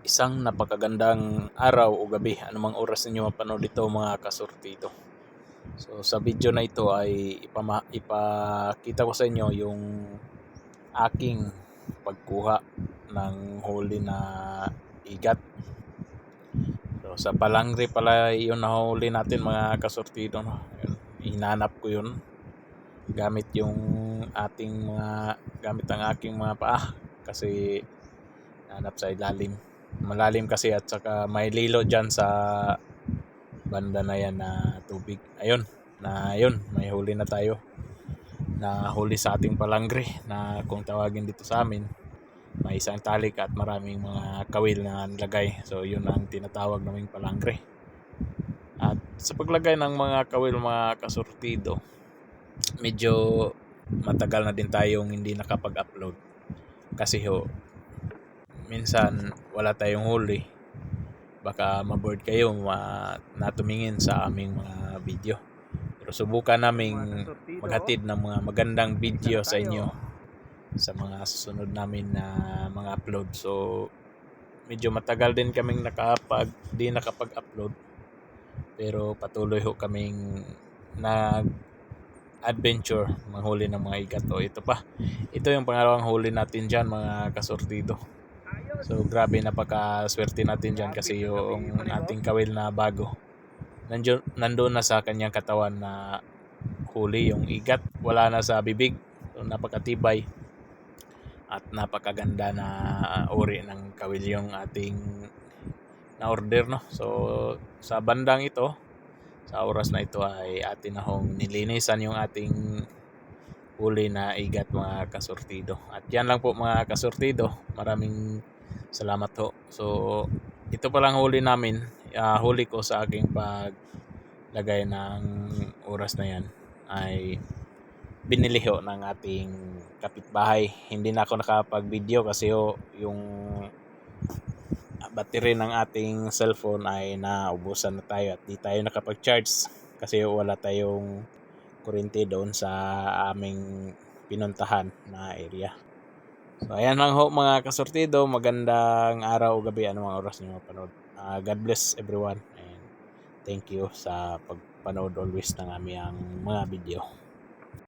Isang napakagandang araw o gabi, anumang oras ninyo mapanood ito mga kasortido. So sa video na ito ay ipakita ko sa inyo yung aking pagkuha ng huli na igat. So sa palangre pala yun nahuli natin mga kasortido. No? Hinanap ko yun gamit ang aking mga paa kasi hanap sa ilalim. Malalim kasi at saka may lilo dyan sa banda na yan na tubig. Ayun, may huli na tayo. Na huli sa ating palangre na kung tawagin dito sa amin, may isang talik at maraming mga kawil na nilagay. So yun ang tinatawag naming palangre. At sa paglagay ng mga kawil mga kasortido, medyo matagal na din tayong hindi nakapag-upload. Kasi minsan wala tayong huli, baka maboard kayo na tumingin sa aming mga video. Pero subukan naming maghatid ng mga magandang video sa inyo sa mga susunod namin na mga upload. So medyo matagal din kaming di nakapag-upload, pero patuloy kaming adventure manghuli ng mga igat. Ito yung pangalawang huli natin dyan mga kasortido. So grabe, napakaswerte natin dyan kasi yung ating kawil na bago nandoon na sa kanyang katawan na huli yung igat, wala na sa bibig. So napakatibay at napakaganda na uri ng kawil yung ating na order, no? So sa bandang ito, sa oras na ito ay atin na hong nilinisan yung ating huli na igat mga kasortido. At yan lang po mga kasortido. Maraming salamat ho. So ito palang huli namin, huli ko sa aking paglagay ng oras na yan ay binili ng ating kapitbahay. Hindi na ako nakapag-video kasi yung battery ng ating cellphone ay naubusan na tayo at di tayo nakapag-charge kasi wala tayong kuryente doon sa aming pinuntahan na area. So ayan lang ho mga kasortido, magandang araw o gabi anumang oras niyo mapanood. God bless everyone and thank you sa pagpanood always ng aming mga video.